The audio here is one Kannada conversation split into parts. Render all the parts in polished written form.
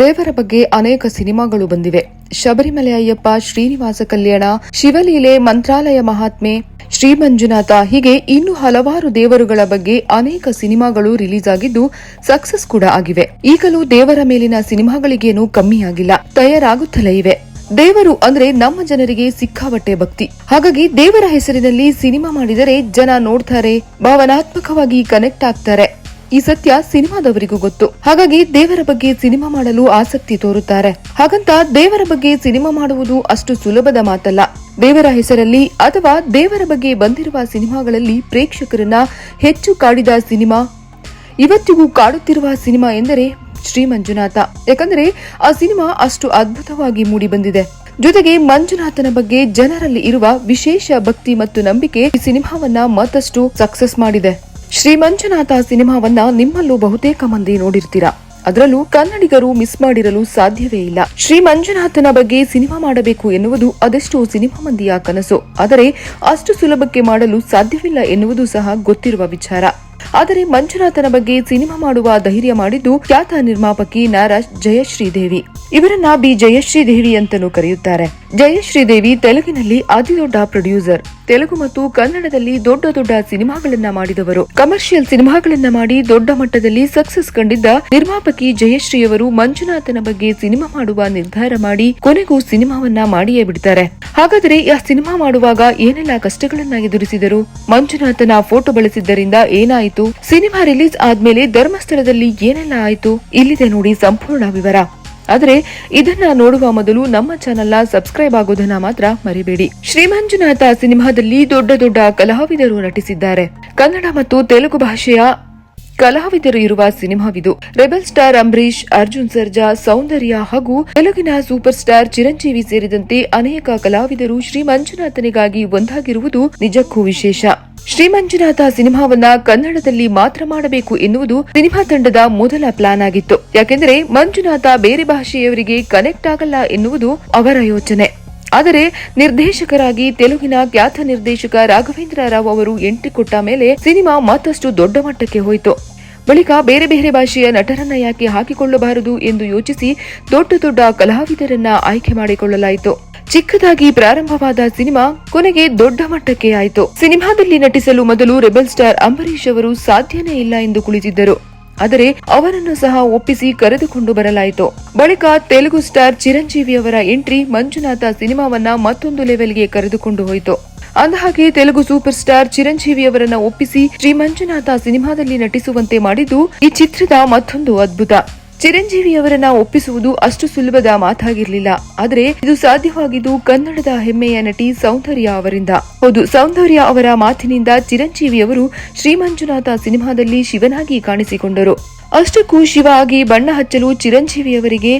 ದೇವರ ಬಗ್ಗೆ ಅನೇಕ ಸಿನಿಮಾಗಳು ಬಂದಿವೆ. ಶಬರಿಮಲೆ ಅಯ್ಯಪ್ಪ, ಶ್ರೀನಿವಾಸ ಕಲ್ಯಾಣ, ಶಿವಲೀಲೆ, ಮಂತ್ರಾಲಯ ಮಹಾತ್ಮೆ, ಶ್ರೀ ಮಂಜುನಾಥ, ಹೀಗೆ ಇನ್ನು ಹಲವಾರು ದೇವರುಗಳ ಬಗ್ಗೆ ಅನೇಕ ಸಿನಿಮಾಗಳು ರಿಲೀಸ್ ಆಗಿದ್ದು ಸಕ್ಸಸ್ ಕೂಡ ಆಗಿವೆ. ಈಗಲೂ ದೇವರ ಮೇಲಿನ ಸಿನಿಮಾಗಳಿಗೇನೂ ಕಮ್ಮಿಯಾಗಿಲ್ಲ, ತಯಾರಾಗುತ್ತಲೇ ಇವೆ. ದೇವರು ಅಂದ್ರೆ ನಮ್ಮ ಜನರಿಗೆ ಸಿಕ್ಕಾಪಟ್ಟೆ ಭಕ್ತಿ. ಹಾಗಾಗಿ ದೇವರ ಹೆಸರಿನಲ್ಲಿ ಸಿನಿಮಾ ಮಾಡಿದರೆ ಜನ ನೋಡ್ತಾರೆ, ಭಾವನಾತ್ಮಕವಾಗಿ ಕನೆಕ್ಟ್ ಆಗ್ತಾರೆ. ಈ ಸತ್ಯ ಸಿನಿಮಾದವರಿಗೂ ಗೊತ್ತು. ಹಾಗಾಗಿ ದೇವರ ಬಗ್ಗೆ ಸಿನಿಮಾ ಮಾಡಲು ಆಸಕ್ತಿ ತೋರುತ್ತಾರೆ. ಹಾಗಂತ ದೇವರ ಬಗ್ಗೆ ಸಿನಿಮಾ ಮಾಡುವುದು ಅಷ್ಟು ಸುಲಭದ ಮಾತಲ್ಲ. ದೇವರ ಹೆಸರಲ್ಲಿ ಅಥವಾ ದೇವರ ಬಗ್ಗೆ ಬಂದಿರುವ ಸಿನಿಮಾಗಳಲ್ಲಿ ಪ್ರೇಕ್ಷಕರನ್ನ ಹೆಚ್ಚು ಕಾಡಿದ ಸಿನಿಮಾ, ಇವತ್ತಿಗೂ ಕಾಡುತ್ತಿರುವ ಸಿನಿಮಾ ಎಂದರೆ ಶ್ರೀ ಮಂಜುನಾಥ. ಯಾಕಂದ್ರೆ ಆ ಸಿನಿಮಾ ಅಷ್ಟು ಅದ್ಭುತವಾಗಿ ಮೂಡಿ ಬಂದಿದೆ. ಜೊತೆಗೆ ಮಂಜುನಾಥನ ಬಗ್ಗೆ ಜನರಲ್ಲಿ ಇರುವ ವಿಶೇಷ ಭಕ್ತಿ ಮತ್ತು ನಂಬಿಕೆ ಈ ಸಿನಿಮಾವನ್ನ ಮತ್ತಷ್ಟು ಸಕ್ಸಸ್ ಮಾಡಿದೆ. ಶ್ರೀ ಮಂಜುನಾಥ ಸಿನಿಮಾವನ್ನ ನಿಮ್ಮಲ್ಲೂ ಬಹುತೇಕ ಮಂದಿ ನೋಡಿರ್ತೀರಾ. ಅದರಲ್ಲೂ ಕನ್ನಡಿಗರು ಮಿಸ್ ಮಾಡಿರಲು ಸಾಧ್ಯವೇ ಇಲ್ಲ. ಶ್ರೀ ಮಂಜುನಾಥನ ಬಗ್ಗೆ ಸಿನಿಮಾ ಮಾಡಬೇಕು ಎನ್ನುವುದು ಅದೆಷ್ಟೋ ಸಿನಿಮಾ ಮಂದಿಯ ಕನಸು. ಆದರೆ ಅಷ್ಟು ಸುಲಭಕ್ಕೆ ಮಾಡಲು ಸಾಧ್ಯವಿಲ್ಲ ಎನ್ನುವುದು ಸಹ ಗೊತ್ತಿರುವ ವಿಚಾರ. ಆದರೆ ಮಂಜುನಾಥನ ಬಗ್ಗೆ ಸಿನಿಮಾ ಮಾಡುವ ಧೈರ್ಯ ಮಾಡಿದ್ದು ಖ್ಯಾತ ನಿರ್ಮಾಪಕಿ ನಾರಾ ಜಯಶ್ರೀದೇವಿ. ಇವರನ್ನ ಬಿ ಜಯಶ್ರೀದೇವಿ ಅಂತಲೂ ಕರೆಯುತ್ತಾರೆ. ಜಯಶ್ರೀದೇವಿ ತೆಲುಗಿನಲ್ಲಿ ಅತಿ ದೊಡ್ಡ ಪ್ರೊಡ್ಯೂಸರ್. ತೆಲುಗು ಮತ್ತು ಕನ್ನಡದಲ್ಲಿ ದೊಡ್ಡ ದೊಡ್ಡ ಸಿನಿಮಾಗಳನ್ನ ಮಾಡಿದವರು. ಕಮರ್ಷಿಯಲ್ ಸಿನಿಮಾಗಳನ್ನ ಮಾಡಿ ದೊಡ್ಡ ಮಟ್ಟದಲ್ಲಿ ಸಕ್ಸಸ್ ಕಂಡಿದ್ದ ನಿರ್ಮಾಪಕಿ ಜಯಶ್ರೀಯವರು ಮಂಜುನಾಥನ ಬಗ್ಗೆ ಸಿನಿಮಾ ಮಾಡುವ ನಿರ್ಧಾರ ಮಾಡಿ ಕೊನೆಗೂ ಸಿನಿಮಾವನ್ನ ಮಾಡಿಯೇ ಬಿಡ್ತಾರೆ. ಹಾಗಾದರೆ ಆ ಸಿನಿಮಾ ಮಾಡುವಾಗ ಏನೆಲ್ಲ ಕಷ್ಟಗಳನ್ನ ಎದುರಿಸಿದರು? ಮಂಜುನಾಥನ ಫೋಟೋ ಬಳಸಿದ್ದರಿಂದ ಏನಾಯಿತು? ಸಿನಿಮಾ ರಿಲೀಸ್ ಆದ್ಮೇಲೆ ಧರ್ಮಸ್ಥಳದಲ್ಲಿ ಏನೆಲ್ಲ ಆಯಿತು? ಇಲ್ಲಿದೆ ನೋಡಿ ಸಂಪೂರ್ಣ ವಿವರ. ಆದರೆ ಇದನ್ನ ನೋಡುವ ಮೊದಲು ನಮ್ಮ ಚಾನೆಲ್ನ ಸಬ್ಸ್ಕ್ರೈಬ್ ಆಗೋದನ್ನ ಮಾತ್ರ ಮರಿಬೇಡಿ. ಶ್ರೀ ಮಂಜುನಾಥ ಸಿನಿಮಾದಲ್ಲಿ ದೊಡ್ಡ ದೊಡ್ಡ ಕಲಾವಿದರು ನಟಿಸಿದ್ದಾರೆ. ಕನ್ನಡ ಮತ್ತು ತೆಲುಗು ಭಾಷೆಯ ಕಲಾವಿದರು ಇರುವ ಸಿನಿಮಾವಿದು. ರೆಬೆಲ್ ಸ್ಟಾರ್ ಅಂಬರೀಶ್, ಅರ್ಜುನ್ ಸರ್ಜಾ, ಸೌಂದರ್ಯ ಹಾಗೂ ತೆಲುಗಿನ ಸೂಪರ್ ಸ್ಟಾರ್ ಚಿರಂಜೀವಿ ಸೇರಿದಂತೆ ಅನೇಕ ಕಲಾವಿದರು ಶ್ರೀ ಮಂಜುನಾಥನಿಗಾಗಿ ಒಂದಾಗಿರುವುದು ನಿಜಕ್ಕೂ ವಿಶೇಷ. ಶ್ರೀ ಮಂಜುನಾಥ ಸಿನಿಮಾವನ್ನ ಕನ್ನಡದಲ್ಲಿ ಮಾತ್ರ ಮಾಡಬೇಕು ಎನ್ನುವುದು ಸಿನಿಮಾ ತಂಡದ ಮೊದಲ ಪ್ಲಾನ್ ಆಗಿತ್ತು. ಯಾಕೆಂದರೆ ಮಂಜುನಾಥ ಬೇರೆ ಭಾಷೆಯವರಿಗೆ ಕನೆಕ್ಟ್ ಆಗಲ್ಲ ಎನ್ನುವುದು ಅವರ ಯೋಚನೆ. ಆದರೆ ನಿರ್ದೇಶಕರಾಗಿ ತೆಲುಗಿನ ಖ್ಯಾತ ನಿರ್ದೇಶಕ ರಾಘವೇಂದ್ರ ರಾವ್ ಅವರು ಎಂಟ್ರಿ ಕೊಟ್ಟ ಮೇಲೆ ಸಿನಿಮಾ ಮತ್ತಷ್ಟು ದೊಡ್ಡ ಮಟ್ಟಕ್ಕೆ ಹೋಯಿತು. ಬಳಿಕ ಬೇರೆ ಬೇರೆ ಭಾಷೆಯ ನಟರನ್ನ ಯಾಕೆ ಹಾಕಿಕೊಳ್ಳಬಾರದು ಎಂದು ಯೋಚಿಸಿ ದೊಡ್ಡ ದೊಡ್ಡ ಕಲಾವಿದರನ್ನ ಆಯ್ಕೆ ಮಾಡಿಕೊಳ್ಳಲಾಯಿತು. ಚಿಕ್ಕದಾಗಿ ಪ್ರಾರಂಭವಾದ ಸಿನಿಮಾ ಕೊನೆಗೆ ದೊಡ್ಡ ಮಟ್ಟಕ್ಕೆ ಆಯಿತು. ಸಿನಿಮಾದಲ್ಲಿ ನಟಿಸಲು ಮೊದಲು ರೆಬೆಲ್ ಸ್ಟಾರ್ ಅಂಬರೀಶ್ ಅವರು ಸಾಧ್ಯನೇ ಇಲ್ಲ ಎಂದು ಕುಳಿತಿದ್ದರು. ಆದರೆ ಅವರನ್ನು ಸಹ ಒಪ್ಪಿಸಿ ಕರೆದುಕೊಂಡು ಬರಲಾಯಿತು. ಬಳಿಕ ತೆಲುಗು ಸ್ಟಾರ್ ಚಿರಂಜೀವಿ ಅವರ ಎಂಟ್ರಿ ಮಂಜುನಾಥ ಸಿನಿಮಾವನ್ನ ಮತ್ತೊಂದು ಲೆವೆಲ್ಗೆ ಕರೆದುಕೊಂಡು ಹೋಯಿತು. ಅಂದಹಾಗೆ ತೆಲುಗು ಸೂಪರ್ ಸ್ಟಾರ್ ಚಿರಂಜೀವಿ ಅವರನ್ನ ಒಪ್ಪಿಸಿ ಶ್ರೀ ಮಂಜುನಾಥ ಸಿನಿಮಾದಲ್ಲಿ ನಟಿಸುವಂತೆ ಮಾಡಿದ್ದು ಈ ಚಿತ್ರದ ಮತ್ತೊಂದು ಅದ್ಭುತ. ಚಿರಂಜೀವಿ ಅವರನ್ನ ಒಪ್ಪಿಸುವುದು ಅಷ್ಟು ಸುಲಭದ ಮಾತಾಗಿರ್ಲಿಲ್ಲ. ಆದರೆ ಇದು ಸಾಧ್ಯವಾಗಿದ್ದು ಕನ್ನಡದ ಹೆಮ್ಮೆಯ ನಟಿ ಸೌಂದರ್ಯ ಅವರಿಂದ. ಹೌದು, ಸೌಂದರ್ಯ ಅವರ ಮಾತಿನಿಂದ ಚಿರಂಜೀವಿ ಅವರು ಶ್ರೀ ಮಂಜುನಾಥ ಸಿನಿಮಾದಲ್ಲಿ ಶಿವನಾಗಿ ಕಾಣಿಸಿಕೊಂಡರು. ಅಷ್ಟಕ್ಕೂ ಶಿವ ಆಗಿ ಬಣ್ಣ ಹಚ್ಚಲು ಚಿರಂಜೀವಿ ಅವರಿಗೆ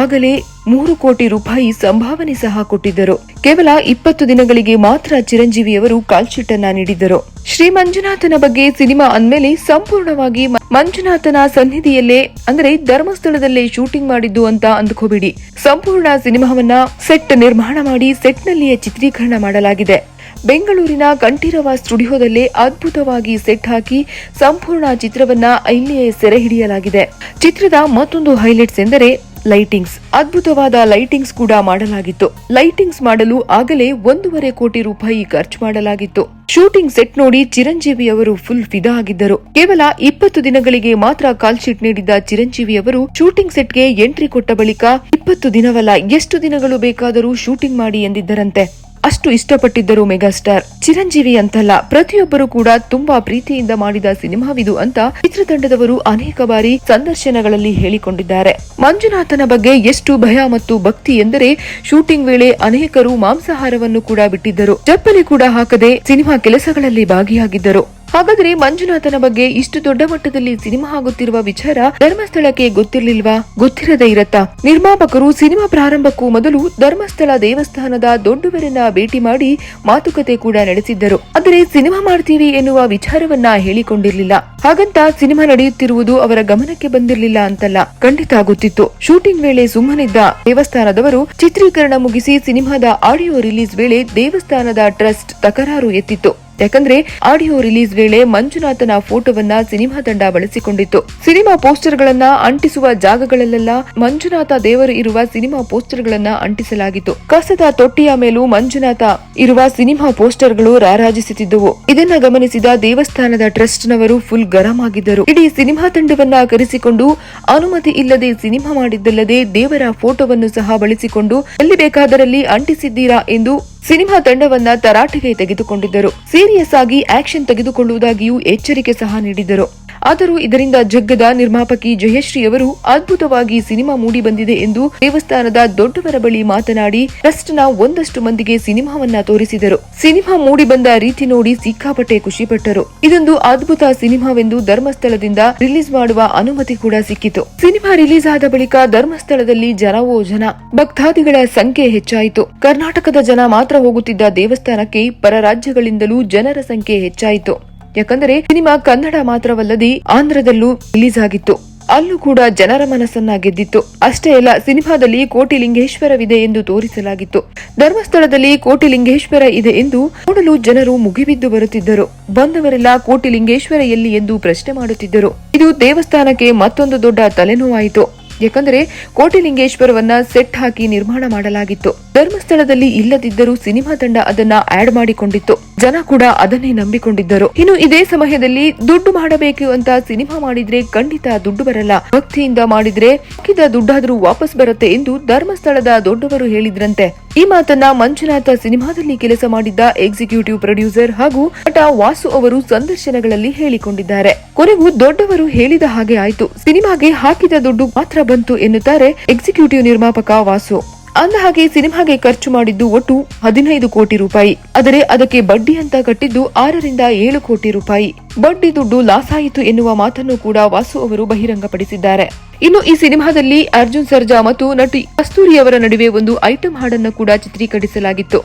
ಆಗಲೇ 3 ಕೋಟಿ ರೂಪಾಯಿ ಸಂಭಾವನೆ ಸಹ ಕೊಟ್ಟಿದ್ದರು. ಕೇವಲ 20 ದಿನಗಳಿಗೆ ಮಾತ್ರ ಚಿರಂಜೀವಿಯವರು ಕಾಲ್ಶೀಟ್ ಅನ್ನ ನೀಡಿದ್ದರು. ಶ್ರೀ ಮಂಜುನಾಥನ ಬಗ್ಗೆ ಸಿನಿಮಾ ಅಂದ್ಮೇಲೆ ಸಂಪೂರ್ಣವಾಗಿ ಮಂಜುನಾಥನ ಸನ್ನಿಧಿಯಲ್ಲೇ ಅಂದರೆ ಧರ್ಮಸ್ಥಳದಲ್ಲೇ ಶೂಟಿಂಗ್ ಮಾಡಿದ್ದು ಅಂತ ಅಂದ್ಕೋಬೇಡಿ. ಸಂಪೂರ್ಣ ಸಿನಿಮಾವನ್ನ ಸೆಟ್ ನಿರ್ಮಾಣ ಮಾಡಿ ಸೆಟ್ ನಲ್ಲಿಯೇ ಚಿತ್ರೀಕರಣ ಮಾಡಲಾಗಿದೆ. ಬೆಂಗಳೂರಿನ ಕಂಠೀರವ ಸ್ಟುಡಿಯೋದಲ್ಲೇ ಅದ್ಭುತವಾಗಿ ಸೆಟ್ ಹಾಕಿ ಸಂಪೂರ್ಣ ಚಿತ್ರವನ್ನ ಇಲ್ಲಿಯೇ ಸೆರೆ ಹಿಡಿಯಲಾಗಿದೆ. ಚಿತ್ರದ ಮತ್ತೊಂದು ಹೈಲೈಟ್ಸ್ ಎಂದರೆ ಲೈಟಿಂಗ್ಸ್. ಅದ್ಭುತವಾದ ಲೈಟಿಂಗ್ಸ್ ಕೂಡ ಮಾಡಲಾಗಿತ್ತು. ಲೈಟಿಂಗ್ಸ್ ಮಾಡಲು ಆಗಲೇ 1.5 ಕೋಟಿ ರೂಪಾಯಿ ಖರ್ಚು ಮಾಡಲಾಗಿತ್ತು. ಶೂಟಿಂಗ್ ಸೆಟ್ ನೋಡಿ ಚಿರಂಜೀವಿ ಅವರು ಫುಲ್ ಫಿದಾ ಆಗಿದ್ದರು. ಕೇವಲ 20 ದಿನಗಳಿಗೆ ಮಾತ್ರ ಕಾಲ್ ಶೀಟ್ ನೀಡಿದ್ದ ಚಿರಂಜೀವಿ ಅವರು ಶೂಟಿಂಗ್ ಸೆಟ್ಗೆ ಎಂಟ್ರಿ ಕೊಟ್ಟ ಬಳಿಕ 20 ದಿನವಲ್ಲ, ಎಷ್ಟು ದಿನಗಳು ಬೇಕಾದರೂ ಶೂಟಿಂಗ್ ಮಾಡಿ ಎಂದಿದ್ದರಂತೆ. ಅಷ್ಟು ಇಷ್ಟಪಟ್ಟಿದ್ದರು ಮೆಗಾಸ್ಟಾರ್. ಚಿರಂಜೀವಿ ಅಂತಲ್ಲ, ಪ್ರತಿಯೊಬ್ಬರು ಕೂಡ ತುಂಬಾ ಪ್ರೀತಿಯಿಂದ ಮಾಡಿದ ಸಿನಿಮಾವಿದು ಅಂತ ಚಿತ್ರತಂಡದವರು ಅನೇಕ ಬಾರಿ ಸಂದರ್ಶನಗಳಲ್ಲಿ ಹೇಳಿಕೊಂಡಿದ್ದಾರೆ. ಮಂಜುನಾಥನ ಬಗ್ಗೆ ಎಷ್ಟು ಭಯ ಮತ್ತು ಭಕ್ತಿ ಎಂದರೆ ಶೂಟಿಂಗ್ ವೇಳೆ ಅನೇಕರು ಮಾಂಸಾಹಾರವನ್ನು ಕೂಡ ಬಿಟ್ಟಿದ್ದರು. ಚಪ್ಪಲಿ ಕೂಡ ಹಾಕದೆ ಸಿನಿಮಾ ಕೆಲಸಗಳಲ್ಲಿ ಭಾಗಿಯಾಗಿದ್ದರು. ಹಾಗಾದ್ರೆ ಮಂಜುನಾಥನ ಬಗ್ಗೆ ಇಷ್ಟು ದೊಡ್ಡ ಮಟ್ಟದಲ್ಲಿ ಸಿನಿಮಾ ಆಗುತ್ತಿರುವ ವಿಚಾರ ಧರ್ಮಸ್ಥಳಕ್ಕೆ ಗೊತ್ತಿರ್ಲಿಲ್ವಾ? ಗೊತ್ತಿರದೇ ಇರತ್ತಾ? ನಿರ್ಮಾಪಕರು ಸಿನಿಮಾ ಪ್ರಾರಂಭಕ್ಕೂ ಮೊದಲು ಧರ್ಮಸ್ಥಳ ದೇವಸ್ಥಾನದ ದೊಡ್ಡವರನ್ನ ಭೇಟಿ ಮಾಡಿ ಮಾತುಕತೆ ಕೂಡ ನಡೆಸಿದ್ದರು. ಆದರೆ ಸಿನಿಮಾ ಮಾಡ್ತೀವಿ ಎನ್ನುವ ವಿಚಾರವನ್ನ ಹೇಳಿಕೊಂಡಿರ್ಲಿಲ್ಲ. ಹಾಗಂತ ಸಿನಿಮಾ ನಡೆಯುತ್ತಿರುವುದು ಅವರ ಗಮನಕ್ಕೆ ಬಂದಿರಲಿಲ್ಲ ಅಂತಲ್ಲ, ಖಂಡಿತ ಗೊತ್ತಿತ್ತು. ಶೂಟಿಂಗ್ ವೇಳೆ ಸುಮ್ಮನಿದ್ದ ದೇವಸ್ಥಾನದವರು ಚಿತ್ರೀಕರಣ ಮುಗಿಸಿ ಸಿನಿಮಾದ ಆಡಿಯೋ ರಿಲೀಸ್ ವೇಳೆ ದೇವಸ್ಥಾನದ ಟ್ರಸ್ಟ್ ತಕರಾರು ಎತ್ತಿತ್ತು. ಯಾಕಂದ್ರೆ ಆಡಿಯೋ ರಿಲೀಸ್ ವೇಳೆ ಮಂಜುನಾಥನ ಫೋಟೋವನ್ನ ಸಿನಿಮಾ ತಂಡ ಬಳಸಿಕೊಂಡಿತ್ತು. ಸಿನಿಮಾ ಪೋಸ್ಟರ್ ಗಳನ್ನ ಅಂಟಿಸುವ ಜಾಗಗಳಲ್ಲೆಲ್ಲ ಮಂಜುನಾಥ ದೇವರು ಇರುವ ಸಿನಿಮಾ ಪೋಸ್ಟರ್ ಗಳನ್ನ ಅಂಟಿಸಲಾಗಿತ್ತು. ಕಸದ ತೊಟ್ಟಿಯ ಮೇಲೂ ಮಂಜುನಾಥ ಇರುವ ಸಿನಿಮಾ ಪೋಸ್ಟರ್ ಗಳು ರಾರಾಜಿಸುತ್ತಿದ್ದವು. ಇದನ್ನ ಗಮನಿಸಿದ ದೇವಸ್ಥಾನದ ಟ್ರಸ್ಟ್ ನವರು ಫುಲ್ ಗರಂ ಆಗಿದ್ದರು. ಇಡೀ ಸಿನಿಮಾ ತಂಡವನ್ನ ಕರೆಸಿಕೊಂಡು ಅನುಮತಿ ಇಲ್ಲದೆ ಸಿನಿಮಾ ಮಾಡಿದ್ದಲ್ಲದೆ ದೇವರ ಫೋಟೋವನ್ನು ಸಹ ಬಳಸಿಕೊಂಡು ಎಲ್ಲಿ ಬೇಕಾದರಲ್ಲಿ ಅಂಟಿಸಿದ್ದೀರಾ ಎಂದು ಸಿನಿಮಾ ತಂಡವನ್ನ ತರಾಟೆಗೆ ತೆಗೆದುಕೊಂಡಿದ್ದರು. ಸೀರಿಯಸ್ ಆಗಿ ಆಕ್ಷನ್ ತೆಗೆದುಕೊಳ್ಳುವುದಾಗಿಯೂ ಎಚ್ಚರಿಕೆ ಸಹ ನೀಡಿದ್ದರು. ಆದರೂ ಇದರಿಂದ ಜಗ್ಗದ ನಿರ್ಮಾಪಕಿ ಜಯಶ್ರೀ ಅವರು ಅದ್ಭುತವಾಗಿ ಸಿನಿಮಾ ಮೂಡಿ ಬಂದಿದೆ ಎಂದು ದೇವಸ್ಥಾನದ ದೊಡ್ಡವರ ಬಳಿ ಮಾತನಾಡಿ ಟ್ರಸ್ಟ್ನ ಒಂದಷ್ಟು ಮಂದಿಗೆ ಸಿನಿಮಾವನ್ನ ತೋರಿಸಿದರು. ಸಿನಿಮಾ ಮೂಡಿ ಬಂದ ರೀತಿ ನೋಡಿ ಸಿಕ್ಕಾಪಟ್ಟೆ ಖುಷಿಪಟ್ಟರು. ಇದೊಂದು ಅದ್ಭುತ ಸಿನಿಮಾವೆಂದು ಧರ್ಮಸ್ಥಳದಿಂದ ರಿಲೀಸ್ ಮಾಡುವ ಅನುಮತಿ ಕೂಡ ಸಿಕ್ಕಿತು. ಸಿನಿಮಾ ರಿಲೀಸ್ ಆದ ಬಳಿಕ ಧರ್ಮಸ್ಥಳದಲ್ಲಿ ಜನವೋ ಜನ, ಭಕ್ತಾದಿಗಳ ಸಂಖ್ಯೆ ಹೆಚ್ಚಾಯಿತು. ಕರ್ನಾಟಕದ ಜನ ಮಾತ್ರ ಹೋಗುತ್ತಿದ್ದ ದೇವಸ್ಥಾನಕ್ಕೆ ಪರ ರಾಜ್ಯಗಳಿಂದಲೂ ಜನರ ಸಂಖ್ಯೆ ಹೆಚ್ಚಾಯಿತು. ಯಾಕಂದರೆ ಸಿನಿಮಾ ಕನ್ನಡ ಮಾತ್ರವಲ್ಲದೆ ಆಂಧ್ರದಲ್ಲೂ ರಿಲೀಸ್ ಆಗಿತ್ತು. ಅಲ್ಲೂ ಕೂಡ ಜನರ ಮನಸ್ಸನ್ನ ಗೆದ್ದಿತ್ತು. ಅಷ್ಟೇ ಅಲ್ಲ, ಸಿನಿಮಾದಲ್ಲಿ ಕೋಟಿಲಿಂಗೇಶ್ವರವಿದೆ ಎಂದು ತೋರಿಸಲಾಗಿತ್ತು. ಧರ್ಮಸ್ಥಳದಲ್ಲಿ ಕೋಟಿಲಿಂಗೇಶ್ವರ ಇದೆ ಎಂದು ನೋಡಲು ಜನರು ಮುಗಿಬಿದ್ದು ಬರುತ್ತಿದ್ದರು. ಬಂದವರೆಲ್ಲ ಕೋಟಿಲಿಂಗೇಶ್ವರ ಎಲ್ಲಿ ಎಂದು ಪ್ರಶ್ನೆ ಮಾಡುತ್ತಿದ್ದರು. ಇದು ದೇವಸ್ಥಾನಕ್ಕೆ ಮತ್ತೊಂದು ದೊಡ್ಡ ತಲೆನೋವಾಯಿತು. ಯಾಕಂದರೆ ಕೋಟಿಲಿಂಗೇಶ್ವರವನ್ನ ಸೆಟ್ ಹಾಕಿ ನಿರ್ಮಾಣ ಮಾಡಲಾಗಿತ್ತು. ಧರ್ಮಸ್ಥಳದಲ್ಲಿ ಇಲ್ಲದಿದ್ದರೂ ಸಿನಿಮಾ ತಂಡ ಅದನ್ನ ಆಡ್ ಮಾಡಿಕೊಂಡಿತ್ತು. ಜನ ಕೂಡ ಅದನ್ನೇ ನಂಬಿಕೊಂಡಿದ್ದರು. ಇನ್ನು ಇದೇ ಸಮಯದಲ್ಲಿ ದುಡ್ಡು ಮಾಡಬೇಕು ಅಂತ ಸಿನಿಮಾ ಮಾಡಿದ್ರೆ ಖಂಡಿತ ದುಡ್ಡು ಬರಲ್ಲ, ಭಕ್ತಿಯಿಂದ ಮಾಡಿದ್ರೆ ಹಾಕಿದ ದುಡ್ಡಾದ್ರೂ ವಾಪಸ್ ಬರುತ್ತೆ ಎಂದು ಧರ್ಮಸ್ಥಳದ ದೊಡ್ಡವರು ಹೇಳಿದ್ರಂತೆ. ಈ ಮಾತನ್ನ ಮಂಜುನಾಥ ಸಿನಿಮಾದಲ್ಲಿ ಕೆಲಸ ಮಾಡಿದ್ದ ಎಕ್ಸಿಕ್ಯೂಟಿವ್ ಪ್ರೊಡ್ಯೂಸರ್ ಹಾಗೂ ನಟ ವಾಸು ಅವರು ಸಂದರ್ಶನಗಳಲ್ಲಿ ಹೇಳಿಕೊಂಡಿದ್ದಾರೆ. ಕೊನೆಗೂ ದೊಡ್ಡವರು ಹೇಳಿದ ಹಾಗೆ ಆಯ್ತು. ಸಿನಿಮಾಗೆ ಹಾಕಿದ ದುಡ್ಡು ಮಾತ್ರ ಬಂತು ಎನ್ನುತ್ತಾರೆ ಎಕ್ಸಿಕ್ಯೂಟಿವ್ ನಿರ್ಮಾಪಕ ವಾಸು. ಅಂದ ಹಾಗೆ ಸಿನಿಮಾಗೆ ಖರ್ಚು ಮಾಡಿದ್ದು ಒಟ್ಟು 15 ಕೋಟಿ ರೂಪಾಯಿ. ಆದರೆ ಅದಕ್ಕೆ ಬಡ್ಡಿ ಅಂತ ಕಟ್ಟಿದ್ದು 6 ರಿಂದ 7 ಕೋಟಿ ರೂಪಾಯಿ. ಬಡ್ಡಿ ದುಡ್ಡು ಲಾಸ್ ಆಯಿತು ಎನ್ನುವ ಮಾತನ್ನು ಕೂಡ ವಾಸು ಅವರು ಬಹಿರಂಗಪಡಿಸಿದ್ದಾರೆ. ಇನ್ನು ಈ ಸಿನಿಮಾದಲ್ಲಿ ಅರ್ಜುನ್ ಸರ್ಜಾ ಮತ್ತು ನಟಿ ಕಸ್ತೂರಿ ಅವರ ನಡುವೆ ಒಂದು ಐಟಂ ಹಾಡನ್ನು ಕೂಡ ಚಿತ್ರೀಕರಿಸಲಾಗಿತ್ತು.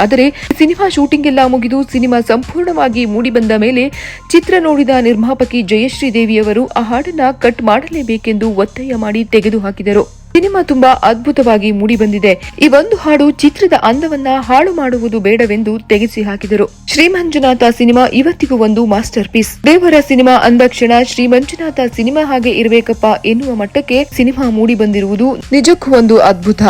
ಆದರೆ ಸಿನಿಮಾ ಶೂಟಿಂಗ್ ಎಲ್ಲ ಮುಗಿದು ಸಿನಿಮಾ ಸಂಪೂರ್ಣವಾಗಿ ಮೂಡಿ ಬಂದ ಮೇಲೆ ಚಿತ್ರ ನೋಡಿದ ನಿರ್ಮಾಪಕಿ ಜಯಶ್ರೀ ದೇವಿಯವರು ಆ ಹಾಡನ್ನ ಕಟ್ ಮಾಡಲೇಬೇಕೆಂದು ಒತ್ತಾಯ ಮಾಡಿ ತೆಗೆದುಹಾಕಿದರು. ಸಿನಿಮಾ ತುಂಬಾ ಅದ್ಭುತವಾಗಿ ಮೂಡಿ ಬಂದಿದೆ. ಈ ಒಂದು ಹಾಡು ಚಿತ್ರದ ಅಂದವನ್ನ ಹಾಳು ಮಾಡುವುದು ಬೇಡವೆಂದು ತೆಗೆಸಿ ಹಾಕಿದರು. ಶ್ರೀ ಮಂಜುನಾಥ ಸಿನಿಮಾ ಇವತ್ತಿಗೂ ಒಂದು ಮಾಸ್ಟರ್ ಪೀಸ್. ದೇವರ ಸಿನಿಮಾ ಅಂದಕ್ಷಣ ಶ್ರೀ ಮಂಜುನಾಥ ಸಿನಿಮಾ ಹಾಗೆ ಇರಬೇಕಪ್ಪ ಎನ್ನುವ ಮಟ್ಟಕ್ಕೆ ಸಿನಿಮಾ ಮೂಡಿ ಬಂದಿರುವುದು ನಿಜಕ್ಕೂ ಒಂದು ಅದ್ಭುತ.